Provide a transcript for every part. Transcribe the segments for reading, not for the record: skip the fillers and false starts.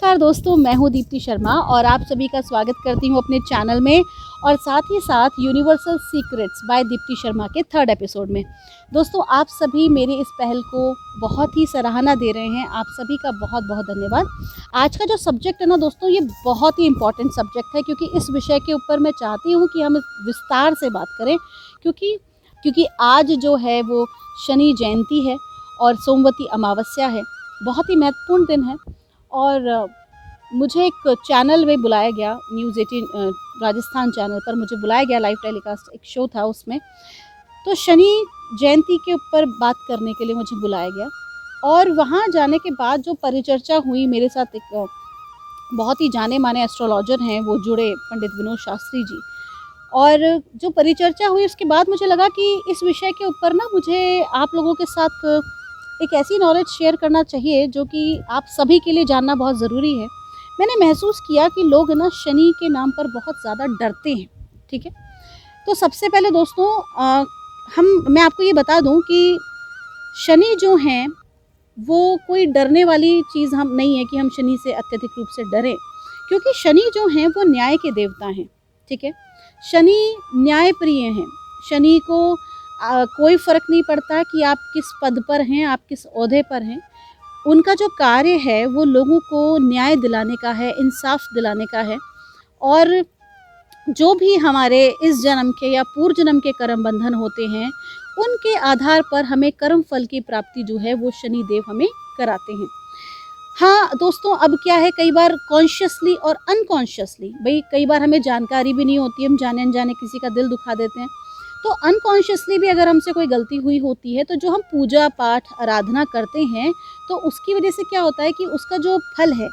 नमस्कार दोस्तों, मैं हूं दीप्ति शर्मा और आप सभी का स्वागत करती हूं अपने चैनल में और साथ ही साथ universal secrets by Deepti Sharma के 3rd एपिसोड में। दोस्तों, आप सभी मेरे इस पहल को बहुत ही सराहना दे रहे हैं। आप सभी का बहुत बहुत धन्यवाद। आज का जो सब्जेक्ट है ना दोस्तों, ये बहुत ही इम्पॉर्टेंट सब्जेक्ट है क्योंकि इस विषय के ऊपर मैं चाहती हूँ कि हम विस्तार से बात करें क्योंकि आज जो है वो शनि जयंती है और सोमवती अमावस्या है। बहुत ही महत्वपूर्ण दिन है और मुझे एक चैनल में बुलाया गया, न्यूज़ 18 राजस्थान चैनल पर मुझे बुलाया गया, लाइव टेलीकास्ट एक शो था उसमें। तो शनि जयंती के ऊपर बात करने के लिए मुझे बुलाया गया और वहाँ जाने के बाद जो परिचर्चा हुई, मेरे साथ एक बहुत ही जाने माने एस्ट्रोलॉजर हैं वो जुड़े, पंडित विनोद शास्त्री जी। और जो परिचर्चा हुई उसके बाद मुझे लगा कि इस विषय के ऊपर ना मुझे आप लोगों के साथ एक ऐसी नॉलेज शेयर करना चाहिए जो कि आप सभी के लिए जानना बहुत ज़रूरी है। मैंने महसूस किया कि लोग ना शनि के नाम पर बहुत ज़्यादा डरते हैं। ठीक है, तो सबसे पहले दोस्तों मैं आपको ये बता दूं कि शनि जो हैं वो कोई डरने वाली चीज़ हम नहीं है कि हम शनि से अत्यधिक रूप से डरें, क्योंकि शनि जो हैं वो न्याय के देवता हैं। ठीक है, शनि न्याय प्रिय हैं। शनि को कोई फ़र्क नहीं पड़ता कि आप किस पद पर हैं, आप किस ओहदे पर हैं। उनका जो कार्य है वो लोगों को न्याय दिलाने का है, इंसाफ दिलाने का है। और जो भी हमारे इस जन्म के या पूर्व जन्म के कर्म बंधन होते हैं, उनके आधार पर हमें कर्म फल की प्राप्ति जो है वो शनि देव हमें कराते हैं। हाँ दोस्तों, अब क्या है, कई बार कॉन्शियसली और अनकॉन्शियसली, भाई कई बार हमें जानकारी भी नहीं होती, हम जाने अनजाने किसी का दिल दुखा देते हैं। तो अनकॉन्शियसली भी अगर हमसे कोई गलती हुई होती है, तो जो हम पूजा पाठ आराधना करते हैं, तो उसकी वजह से क्या होता है कि उसका जो फल है,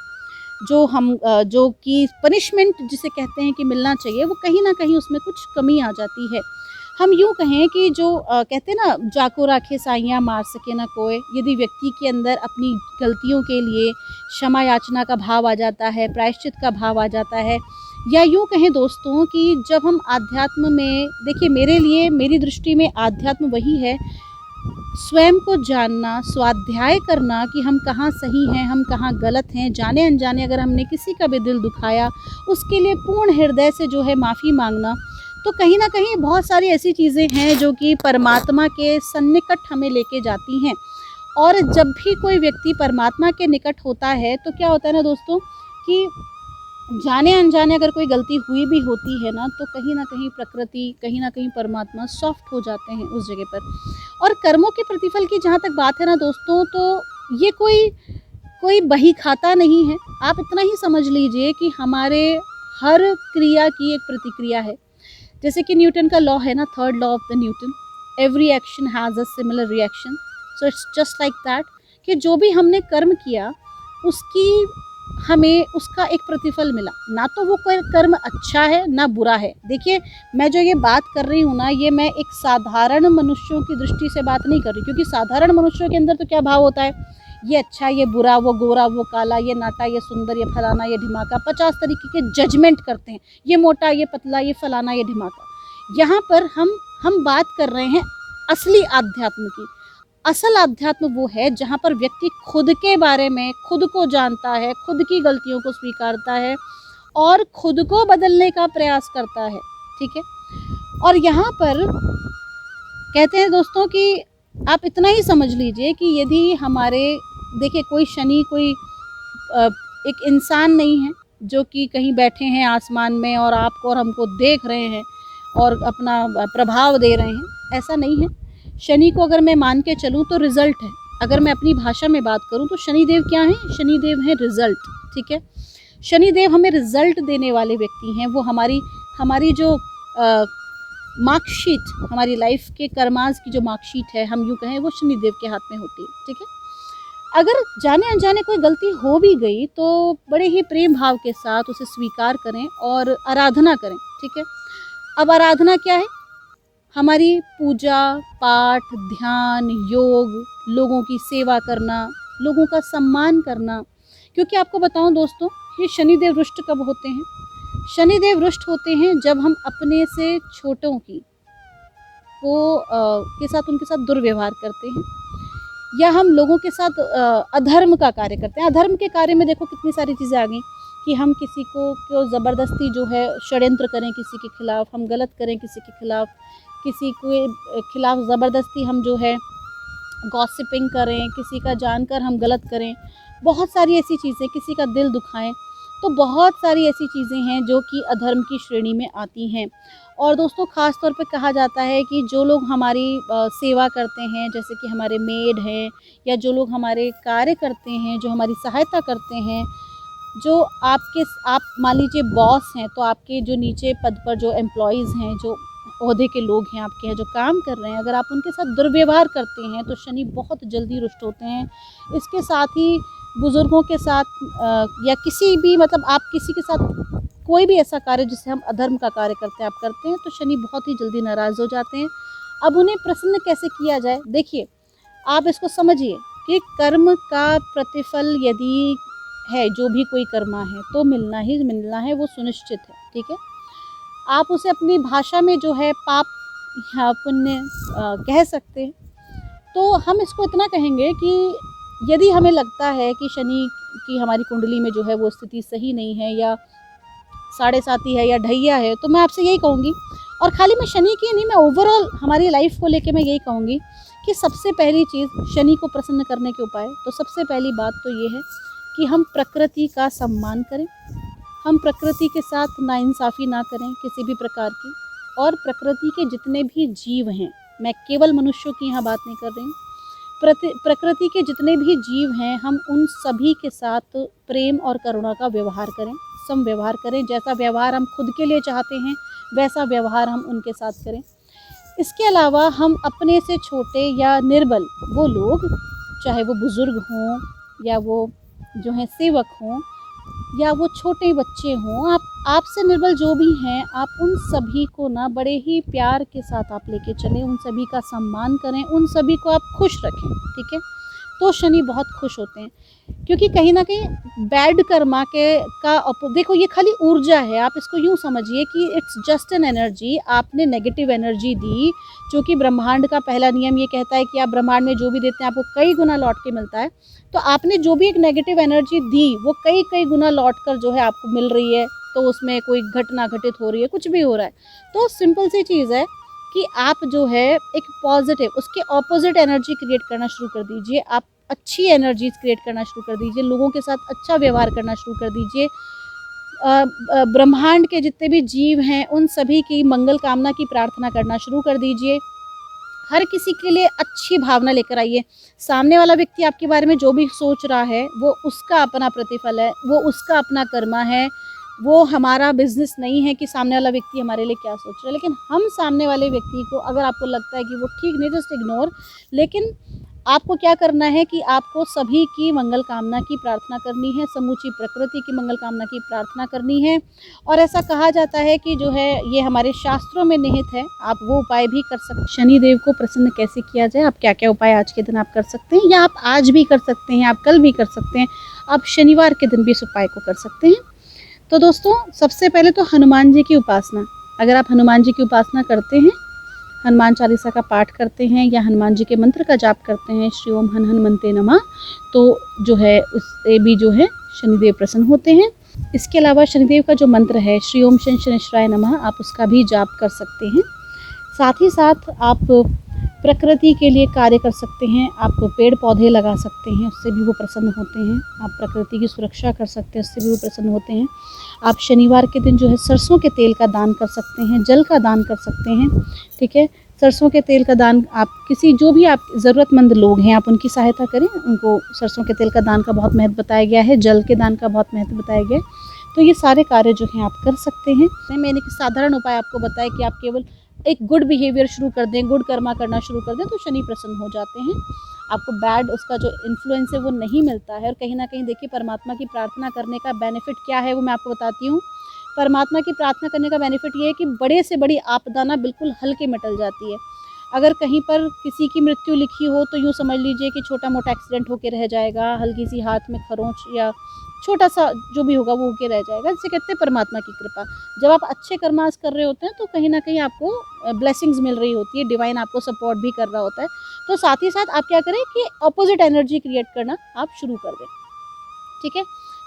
जो कि पनिशमेंट जिसे कहते हैं कि मिलना चाहिए, वो कहीं ना कहीं उसमें कुछ कमी आ जाती है। हम यूँ कहें कि जो कहते हैं ना, जाको राखे साइयाँ मार सके ना कोई। यदि व्यक्ति के अंदर अपनी गलतियों के लिए क्षमा याचना का भाव आ जाता है, प्रायश्चित का भाव आ जाता है, या यूँ कहें दोस्तों कि जब हम आध्यात्म में, देखिए मेरे लिए, मेरी दृष्टि में आध्यात्म वही है, स्वयं को जानना, स्वाध्याय करना कि हम कहाँ सही हैं, हम कहाँ गलत हैं। जाने अनजाने अगर हमने किसी का भी दिल दुखाया, उसके लिए पूर्ण हृदय से जो है माफ़ी मांगना। तो कहीं ना कहीं बहुत सारी ऐसी चीज़ें हैं जो कि परमात्मा के सन्निकट हमें लेके जाती हैं। और जब भी कोई व्यक्ति परमात्मा के निकट होता है तो क्या होता है ना दोस्तों, कि जाने अनजाने अगर कोई गलती हुई भी होती है ना, तो कहीं ना कहीं प्रकृति, कहीं ना कहीं परमात्मा सॉफ्ट हो जाते हैं उस जगह पर। और कर्मों के प्रतिफल की जहाँ तक बात है ना दोस्तों, तो ये कोई बही खाता नहीं है। आप इतना ही समझ लीजिए कि हमारे हर क्रिया की एक प्रतिक्रिया है। जैसे कि न्यूटन का लॉ है ना, 3rd law of the Newton, every action has a similar reaction. So it's just like that, कि जो भी हमने कर्म किया हमें उसका एक प्रतिफल मिला। ना तो वो कोई कर्म अच्छा है ना बुरा है। देखिए, मैं जो ये बात कर रही हूँ ना, ये मैं एक साधारण मनुष्यों की दृष्टि से बात नहीं कर रही, क्योंकि साधारण मनुष्यों के अंदर तो क्या भाव होता है, ये अच्छा, ये बुरा, वो गोरा, वो काला, ये नाटा, ये सुंदर, ये फलाना, ये ढिमाका, 50 तरीके के जजमेंट करते हैं। ये मोटा, ये पतला, ये फलाना, ये ढिमाका। यहाँ पर हम बात कर रहे हैं असली आध्यात्म की। असल आध्यात्म वो है जहाँ पर व्यक्ति खुद के बारे में, खुद को जानता है, खुद की गलतियों को स्वीकारता है और खुद को बदलने का प्रयास करता है। ठीक है, और यहाँ पर कहते हैं दोस्तों कि आप इतना ही समझ लीजिए कि यदि हमारे, देखिए कोई शनि कोई एक इंसान नहीं है जो कि कहीं बैठे हैं आसमान में और आपको और हमको देख रहे हैं और अपना प्रभाव दे रहे हैं, ऐसा नहीं है। शनि को अगर मैं मान के चलूँ तो रिज़ल्ट है। अगर मैं अपनी भाषा में बात करूँ तो शनिदेव क्या हैं? शनिदेव हैं रिज़ल्ट। ठीक है, शनिदेव हमें रिज़ल्ट देने वाले व्यक्ति हैं। वो हमारी जो मार्कशीट, हमारी लाइफ के कर्मास की जो मार्कशीट है, हम यूँ कहें, वो शनिदेव के हाथ में होती है। ठीक है, अगर जाने अनजाने कोई गलती हो भी गई तो बड़े ही प्रेम भाव के साथ उसे स्वीकार करें और आराधना करें। ठीक है, अब आराधना क्या है? हमारी पूजा पाठ, ध्यान, योग, लोगों की सेवा करना, लोगों का सम्मान करना। क्योंकि आपको बताऊं दोस्तों, ये शनिदेव रुष्ट कब होते हैं? शनिदेव रुष्ट होते हैं जब हम अपने से छोटों के साथ उनके साथ दुर्व्यवहार करते हैं, या हम लोगों के साथ अधर्म का कार्य करते हैं। अधर्म के कार्य में देखो कितनी सारी चीज़ें आ गई कि हम किसी को ज़बरदस्ती जो है षड्यंत्र करें किसी के खिलाफ़, हम गलत करें किसी के खिलाफ़, किसी के खिलाफ़ ज़बरदस्ती हम जो है गॉसिपिंग करें, किसी का जानकर हम गलत करें, बहुत सारी ऐसी चीज़ें, किसी का दिल दुखाएं, तो बहुत सारी ऐसी चीज़ें हैं जो कि अधर्म की श्रेणी में आती हैं। और दोस्तों ख़ास तौर पे कहा जाता है कि जो लोग हमारी सेवा करते हैं, जैसे कि हमारे मेड हैं या जो लोग हमारे कार्य करते हैं, जो हमारी सहायता करते हैं, जो आप मान लीजिए बॉस हैं, तो आपके जो नीचे पद पर जो एम्प्लॉइज़ हैं, जो ओहदे के लोग हैं आपके यहाँ जो काम कर रहे हैं, अगर आप उनके साथ दुर्व्यवहार करते हैं तो शनि बहुत जल्दी रुष्ट होते हैं। इसके साथ ही बुज़ुर्गों के साथ या किसी भी मतलब आप किसी के साथ कोई भी ऐसा कार्य जिससे हम अधर्म का कार्य करते हैं आप करते हैं तो शनि बहुत ही जल्दी नाराज़ हो जाते हैं। अब उन्हें प्रसन्न कैसे किया जाए? देखिए, आप इसको समझिए कि कर्म का प्रतिफल यदि है, जो भी कोई कर्मा है तो मिलना ही मिलना है, वो सुनिश्चित है, ठीक है। आप उसे अपनी भाषा में जो है पाप या पुण्य कह सकते हैं। तो हम इसको इतना कहेंगे कि यदि हमें लगता है कि शनि की हमारी कुंडली में जो है वो स्थिति सही नहीं है या साढ़े साती है या ढैया है, तो मैं आपसे यही कहूँगी, और खाली मैं शनि की नहीं, मैं ओवरऑल हमारी लाइफ को लेके मैं यही कहूँगी कि सबसे पहली चीज़ शनि को प्रसन्न करने के उपाय, तो सबसे पहली बात तो ये है कि हम प्रकृति का सम्मान करें, हम प्रकृति के साथ नाइंसाफ़ी ना करें किसी भी प्रकार की, और प्रकृति के जितने भी जीव हैं, मैं केवल मनुष्यों की यहाँ बात नहीं कर रही हूँ, प्रकृति के जितने भी जीव हैं, हम उन सभी के साथ प्रेम और करुणा का व्यवहार करें, सम व्यवहार करें। जैसा व्यवहार हम खुद के लिए चाहते हैं वैसा व्यवहार हम उनके साथ करें। इसके अलावा हम अपने से छोटे या निर्बल वो लोग, चाहे वो बुज़ुर्ग हों या वो जो हैं सेवक हों या वो छोटे बच्चे हों, आपसे निर्बल जो भी हैं, आप उन सभी को ना बड़े ही प्यार के साथ आप लेके चलें, उन सभी का सम्मान करें, उन सभी को आप खुश रखें, ठीक है। तो शनि बहुत खुश होते हैं, क्योंकि कहीं न कहीं बैड कर्मा देखो ये खाली ऊर्जा है, आप इसको यूँ समझिए कि इट्स जस्ट एन एनर्जी। आपने नेगेटिव एनर्जी दी, जो कि ब्रह्मांड का पहला नियम ये कहता है कि आप ब्रह्मांड में जो भी देते हैं आपको कई गुना लौट के मिलता है। तो आपने जो भी एक नेगेटिव एनर्जी दी वो कई गुना लौट कर जो है आपको मिल रही है, तो उसमें कोई घटना घटित हो रही है, कुछ भी हो रहा है। तो सिंपल सी चीज़ है कि आप जो है एक पॉजिटिव उसके ऑपोजिट एनर्जी क्रिएट करना शुरू कर दीजिए। आप अच्छी एनर्जीज क्रिएट करना शुरू कर दीजिए, लोगों के साथ अच्छा व्यवहार करना शुरू कर दीजिए। ब्रह्मांड के जितने भी जीव हैं उन सभी की मंगल कामना की प्रार्थना करना शुरू कर दीजिए। हर किसी के लिए अच्छी भावना लेकर आइए। सामने वाला व्यक्ति आपके बारे में जो भी सोच रहा है वो उसका अपना प्रतिफल है, वो उसका अपना कर्मा है। वो हमारा बिज़नेस नहीं है कि सामने वाला व्यक्ति हमारे लिए क्या सोच रहा है, लेकिन हम सामने वाले व्यक्ति को, अगर आपको लगता है कि वो ठीक नहीं, जस्ट इग्नोर। लेकिन आपको क्या करना है कि आपको सभी की मंगल कामना की प्रार्थना करनी है, समूची प्रकृति की मंगल कामना की प्रार्थना करनी है। और ऐसा कहा जाता है कि जो है ये हमारे शास्त्रों में निहित है, आप वो उपाय भी कर सकते हैं। शनिदेव को प्रसन्न कैसे किया जाए, आप क्या क्या उपाय आज के दिन आप कर सकते हैं, या आप आज भी कर सकते हैं, आप कल भी कर सकते हैं, आप शनिवार के दिन भी इस उपाय को कर सकते हैं। तो दोस्तों, सबसे पहले तो हनुमान जी की उपासना। अगर आप हनुमान जी की उपासना करते हैं, हनुमान चालीसा का पाठ करते हैं या हनुमान जी के मंत्र का जाप करते हैं, श्री ओम हन हनुमंते नमः, तो जो है उससे भी जो है शनिदेव प्रसन्न होते हैं। इसके अलावा शनिदेव का जो मंत्र है श्री ओम शन शनिश्चराय नमः, आप उसका भी जाप कर सकते हैं। साथ ही साथ आप प्रकृति के लिए कार्य कर सकते हैं, आप पेड़ पौधे लगा सकते हैं, उससे भी वो प्रसन्न होते हैं। आप प्रकृति की सुरक्षा कर सकते हैं, उससे भी वो प्रसन्न होते हैं। आप शनिवार के दिन जो है सरसों के तेल का दान कर सकते हैं, जल का दान कर सकते हैं, ठीक है। सरसों के तेल का दान आप किसी जो भी आप ज़रूरतमंद लोग हैं आप उनकी सहायता करें, उनको सरसों के तेल का दान का बहुत महत्व बताया गया है, जल के दान का बहुत महत्व बताया गया है। तो ये सारे कार्य जो हैं आप कर सकते हैं। मैंने एक साधारण उपाय आपको बताया कि आप केवल एक गुड बिहेवियर शुरू कर दें, गुड कर्मा करना शुरू कर दें, तो शनि प्रसन्न हो जाते हैं। आपको बैड उसका जो इन्फ्लुएंस है वो नहीं मिलता है। और कहीं ना कहीं देखिए, परमात्मा की प्रार्थना करने का बेनिफिट क्या है वो मैं आपको बताती हूँ। परमात्मा की प्रार्थना करने का बेनिफिट ये है कि बड़े से बड़ी आपदा ना बिल्कुल हल्के में टल जाती है। अगर कहीं पर किसी की मृत्यु लिखी हो तो यूँ समझ लीजिए कि छोटा मोटा एक्सीडेंट होके रह जाएगा, हल्की सी हाथ में खरोंच या छोटा सा जो भी होगा वो होके रह जाएगा। जिसे कहते हैं परमात्मा की कृपा। जब आप अच्छे कर्मास कर रहे होते हैं तो कहीं न कहीं आपको ब्लेसिंग्स मिल रही होती है, डिवाइन आपको सपोर्ट भी कर रहा होता है। तो साथ ही साथ आप क्या करें कि अपोज़िट एनर्जी क्रिएट करना आप शुरू कर दें, ठीक है?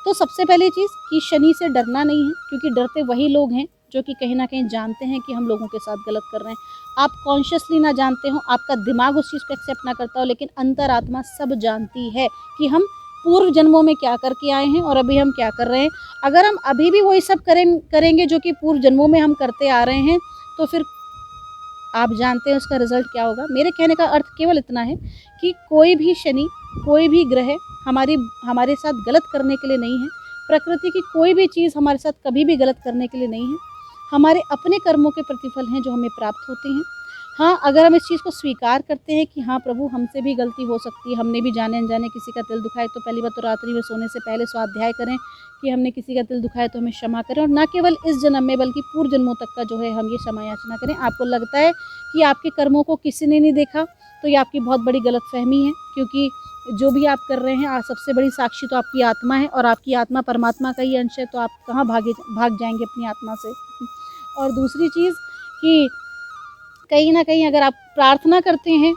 तो सबसे पहली चीज़ कि शनि से डरना नहीं है, क्योंकि डरते वही लोग हैं जो कि कहीं न कहीं जानते हैं कि हम लोगों के साथ गलत कर रहे हैं। आप कॉन्शियसली ना जानते हो, आपका दिमाग उस चीज़ को एक्सेप्ट ना करता हो, लेकिन अंतरात्मा सब जानती है कि हम पूर्व जन्मों में क्या करके आए हैं और अभी हम क्या कर रहे हैं। अगर हम अभी भी वही सब करेंगे जो कि पूर्व जन्मों में हम करते आ रहे हैं, तो फिर आप जानते हैं उसका रिज़ल्ट क्या होगा। मेरे कहने का अर्थ केवल इतना है कि कोई भी शनि, कोई भी ग्रह हमारे साथ गलत करने के लिए नहीं है। प्रकृति की कोई भी चीज़ हमारे साथ कभी भी गलत करने के लिए नहीं है। हमारे अपने कर्मों के प्रतिफल हैं जो हमें प्राप्त होते हैं। हाँ, अगर हम इस चीज़ को स्वीकार करते हैं कि हाँ प्रभु, हमसे भी गलती हो सकती है, हमने भी जाने-अनजाने किसी का दिल दुखाया, तो पहली बात तो रात्रि में सोने से पहले स्वाध्याय करें कि हमने किसी का दिल दुखाया तो हमें क्षमा करें, और ना केवल इस जन्म में बल्कि पूर्व जन्मों तक का जो है हम ये क्षमा याचना करें। आपको लगता है कि आपके कर्मों को किसी ने नहीं देखा, तो ये आपकी बहुत बड़ी गलतफ़हमी है, क्योंकि जो भी आप कर रहे हैं सबसे बड़ी साक्षी तो आपकी आत्मा है, और आपकी आत्मा परमात्मा का ही अंश है, तो आप कहाँ भाग जाएँगे अपनी आत्मा से। और दूसरी चीज़ कि कहीं न कहीं अगर आप प्रार्थना करते हैं,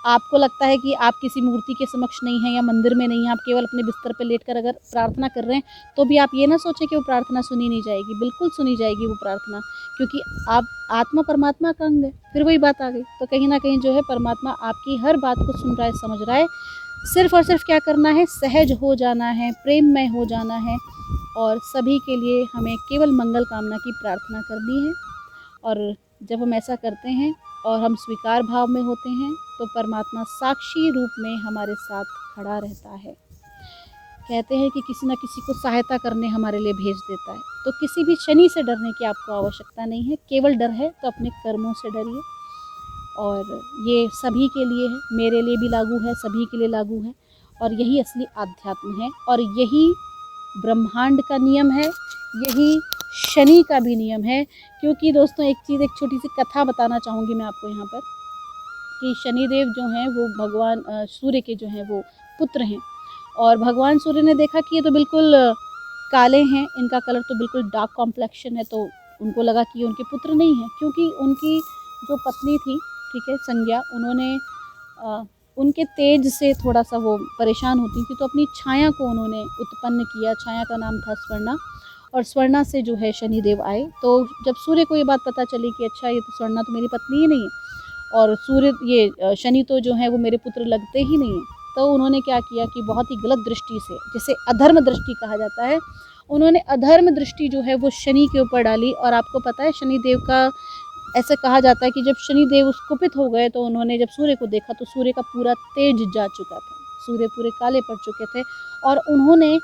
आपको लगता है कि आप किसी मूर्ति के समक्ष नहीं हैं या मंदिर में नहीं हैं, आप केवल अपने बिस्तर पे लेटकर अगर प्रार्थना कर रहे हैं, तो भी आप ये ना सोचें कि वो प्रार्थना सुनी नहीं जाएगी। बिल्कुल सुनी जाएगी वो प्रार्थना, क्योंकि आप आत्मा परमात्मा का अंग है। फिर वही बात आ गई। तो कहीं न कहीं जो है परमात्मा आपकी हर बात को सुन रहा है, समझ रहा है। सिर्फ़ और सिर्फ़ क्या करना है, सहज हो जाना है, प्रेममय हो जाना है, और सभी के लिए हमें केवल मंगल कामना की प्रार्थना करनी है। और जब हम ऐसा करते हैं और हम स्वीकार भाव में होते हैं, तो परमात्मा साक्षी रूप में हमारे साथ खड़ा रहता है। कहते हैं कि किसी न किसी को सहायता करने हमारे लिए भेज देता है। तो किसी भी शनि से डरने की आपको आवश्यकता नहीं है। केवल डर है तो अपने कर्मों से डरिए, और ये सभी के लिए है, मेरे लिए भी लागू है, सभी के लिए लागू है, और यही असली आध्यात्म है, और यही ब्रह्मांड का नियम है, यही शनि का भी नियम है। क्योंकि दोस्तों एक चीज़, एक छोटी सी कथा बताना चाहूँगी मैं आपको यहाँ पर, कि शनिदेव जो हैं वो भगवान सूर्य के जो हैं वो पुत्र हैं, और भगवान सूर्य ने देखा कि ये तो बिल्कुल काले हैं, इनका कलर तो बिल्कुल डार्क कॉम्प्लेक्शन है, तो उनको लगा कि ये उनके पुत्र नहीं हैं, क्योंकि उनकी जो पत्नी थी, ठीक है, संज्ञा, उन्होंने उनके तेज से थोड़ा-सा वो परेशान होती थी, तो अपनी छाया को उन्होंने उत्पन्न किया। छाया का नाम था स्वर्णा, और स्वर्णा से जो है शनिदेव आए। तो जब सूर्य को ये बात पता चली कि अच्छा ये तो स्वर्णा तो मेरी पत्नी ही नहीं है, और शनि तो जो है वो मेरे पुत्र लगते ही नहीं हैं, तो उन्होंने क्या किया कि बहुत ही गलत दृष्टि से, जिसे अधर्म दृष्टि कहा जाता है, उन्होंने अधर्म दृष्टि जो है वो शनि के ऊपर डाली। और आपको पता है शनिदेव का, ऐसे कहा जाता है कि जब शनिदेव उस कुपित हो गए, तो उन्होंने जब सूर्य को देखा तो सूर्य का पूरा तेज जा चुका था, सूर्य पूरे काले पड़ चुके थे, और उन्होंने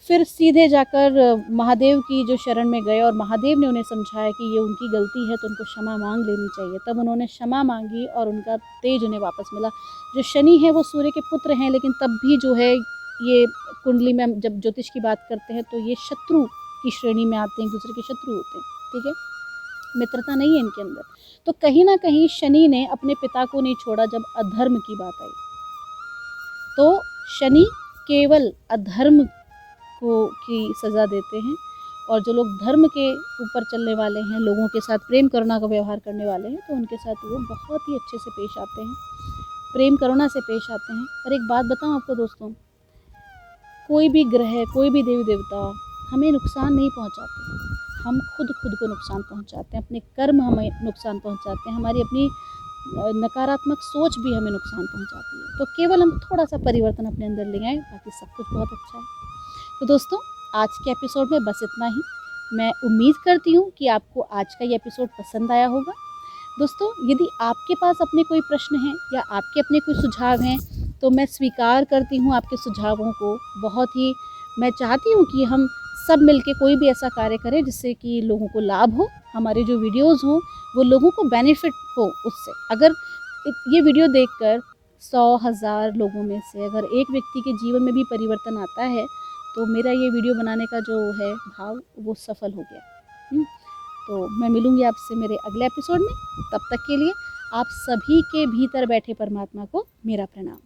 फिर सीधे जाकर महादेव की जो शरण में गए, और महादेव ने उन्हें समझाया कि ये उनकी गलती है तो उनको क्षमा मांग लेनी चाहिए। तब उन्होंने क्षमा मांगी और उनका तेज उन्हें वापस मिला। जो शनि है वो सूर्य के पुत्र हैं, लेकिन तब भी जो है ये कुंडली में हम जब ज्योतिष की बात करते हैं तो ये शत्रु की श्रेणी में आते हैं, एक दूसरे के शत्रु होते हैं, ठीक है, मित्रता नहीं है इनके अंदर। तो कहीं ना कहीं शनि ने अपने पिता को नहीं छोड़ा जब अधर्म की बात आई। तो शनि केवल अधर्म की सज़ा देते हैं, और जो लोग धर्म के ऊपर चलने वाले हैं, लोगों के साथ प्रेम करुणा का व्यवहार करने वाले हैं, तो उनके साथ वो बहुत ही अच्छे से पेश आते हैं, प्रेम करुणा से पेश आते हैं। और एक बात बताऊं आपको दोस्तों, कोई भी ग्रह, कोई भी देवी देवता हमें नुकसान नहीं पहुंचाते, हम खुद को नुकसान पहुंचाते हैं, अपने कर्म हमें नुकसान पहुंचाते हैं, हमारी अपनी नकारात्मक सोच भी हमें नुकसान पहुंचाती है। तो केवल हम थोड़ा सा परिवर्तन अपने अंदर ले आएँ, बाकी सब कुछ बहुत अच्छा है। तो दोस्तों आज के एपिसोड में बस इतना ही। मैं उम्मीद करती हूँ कि आपको आज का ये एपिसोड पसंद आया होगा। दोस्तों यदि आपके पास अपने कोई प्रश्न हैं या आपके अपने कोई सुझाव हैं, तो मैं स्वीकार करती हूँ आपके सुझावों को। बहुत ही मैं चाहती हूँ कि हम सब मिलके कोई भी ऐसा कार्य करें जिससे कि लोगों को लाभ हो, हमारे जो वीडियोज़ हों वो लोगों को बेनिफिट हो उससे। अगर ये वीडियो देखकर 100,000 लोगों में से अगर एक व्यक्ति के जीवन में भी परिवर्तन आता है, तो मेरा ये वीडियो बनाने का जो है भाव वो सफल हो गया। तो मैं मिलूँगी आपसे मेरे अगले एपिसोड में। तब तक के लिए आप सभी के भीतर बैठे परमात्मा को मेरा प्रणाम।